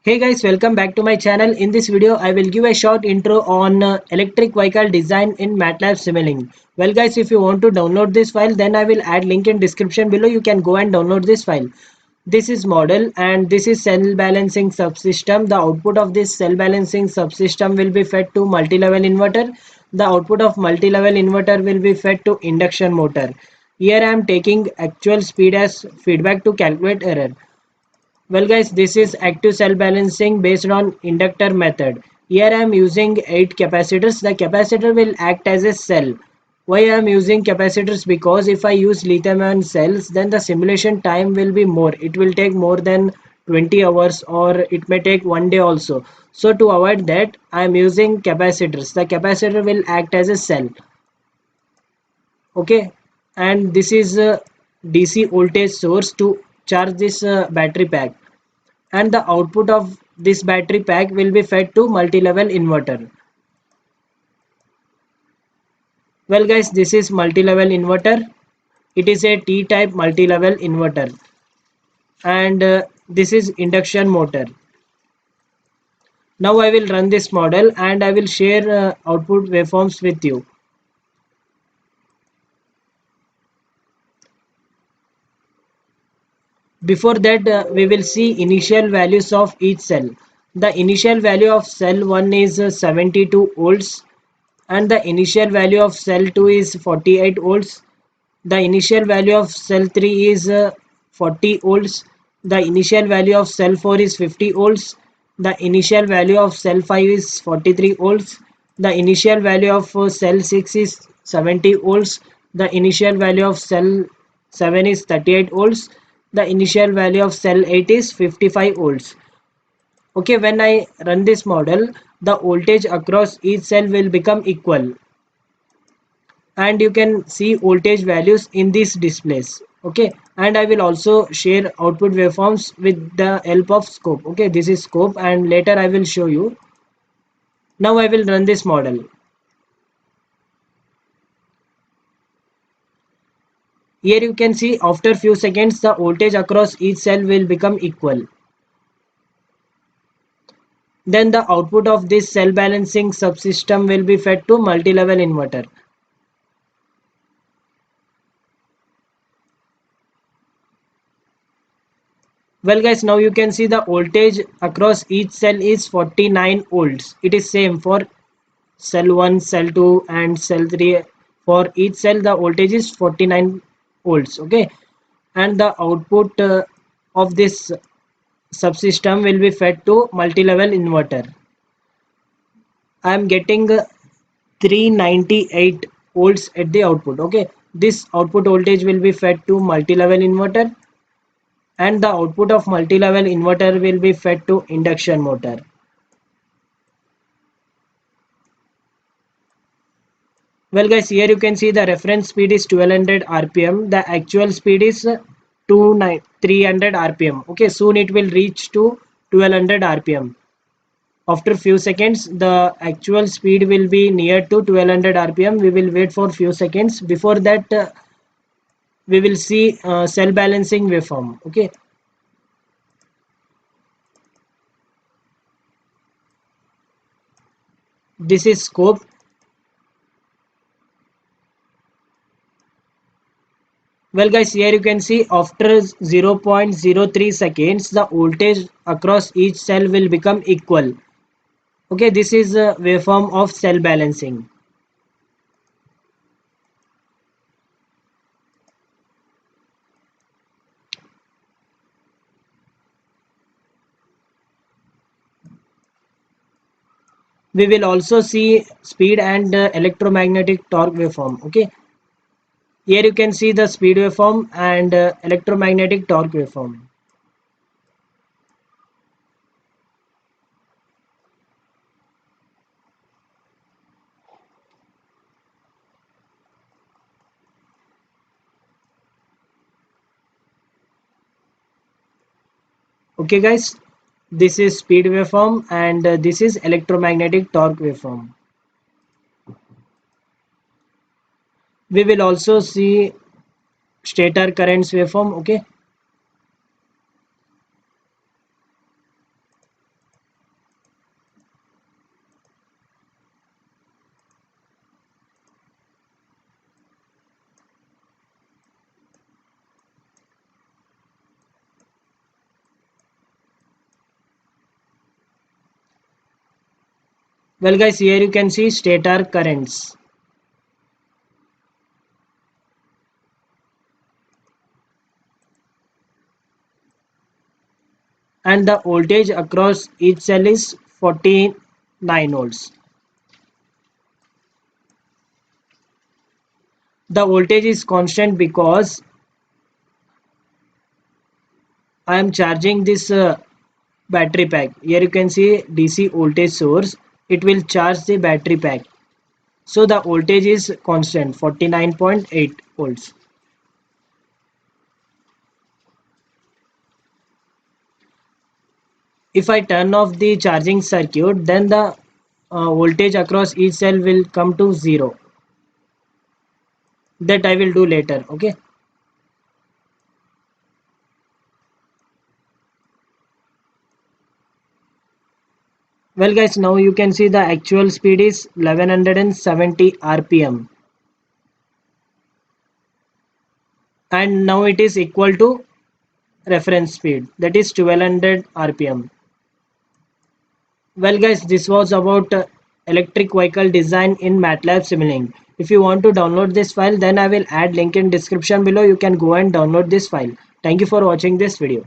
Hey guys, welcome back to my channel. In this video, I will give a short intro on electric vehicle design in MATLAB Simulink. Well guys, if you want to download this file, then I will add link in description below. You can go and download this file. This is model and this is cell balancing subsystem. The output of this cell balancing subsystem will be fed to multi-level inverter. The output of multi-level inverter will be fed to induction motor. Here I am taking actual speed as feedback to calculate error. Well guys, this is active cell balancing based on inductor method. Here I am using 8 capacitors. The capacitor will act as a cell. Why I am using capacitors? Because if I use lithium ion cells, then the simulation time will be more. It will take more than 20 hours or it may take one day also. So to avoid that, I am using capacitors. The capacitor will act as a cell. Okay, and this is a DC voltage source to charge this battery pack, and the output of this battery pack will be fed to multi-level inverter. Well guys, this is multi-level inverter. It is a T-type multi-level inverter, and this is induction motor. Now I will run this model and I will share output waveforms with you. Before that, we will see initial values of each cell. The initial value of cell 1 is 72 volts, and the initial value of cell 2 is 48 volts. The initial value of cell 3 is 40 volts. The initial value of cell 4 is 50 volts. The initial value of cell 5 is 43 volts. The initial value of cell 6 is 70 volts. The initial value of cell 7 is 38 volts. The initial value of cell 8 is 55 volts. Okay, when I run this model, the voltage across each cell will become equal, and you can see voltage values in these displays. Okay, and I will also share output waveforms with the help of scope. Okay, this is scope and later I will show you. Now I will run this model. Here you can see after few seconds the voltage across each cell will become equal. Then the output of this cell balancing subsystem will be fed to multi-level inverter. Well guys, now you can see the voltage across each cell is 49 volts. It is same for cell 1, cell 2 and cell 3. For each cell the voltage is 49 volts. Okay, and the output of this subsystem will be fed to multi-level inverter. I am getting 398 volts at the output. Okay, this output voltage will be fed to multi-level inverter, and the output of multi-level inverter will be fed to induction motor. Well guys, here you can see the reference speed is 1200 rpm. The actual speed is 300 rpm. Okay, soon it will reach to 1200 rpm. After few seconds, the actual speed will be near to 1200 rpm. We will wait for few seconds. Before that, we will see cell balancing waveform. Okay, this is scope. Well guys, here you can see after 0.03 seconds the voltage across each cell will become equal. Okay, this is a waveform of cell balancing. We will also see speed and electromagnetic torque waveform. Okay, here you can see the speed waveform and electromagnetic torque waveform. Okay guys, this is speed waveform and this is electromagnetic torque waveform. We will also see stator currents waveform. Okay, Well guys, here you can see stator currents. And the voltage across each cell is 49 volts. The voltage is constant because I am charging this battery pack. Here you can see DC voltage source. It will charge the battery pack. So the voltage is constant 49.8 volts. If I turn off the charging circuit, then the voltage across each cell will come to 0. That I will do later. Okay. Well guys, now you can see the actual speed is 1170 rpm. And now it is equal to reference speed, that is 1200 rpm. Well guys, this was about electric vehicle design in MATLAB Simulink. If you want to download this file, then I will add link in description below. You can go and download this file. Thank you for watching this video.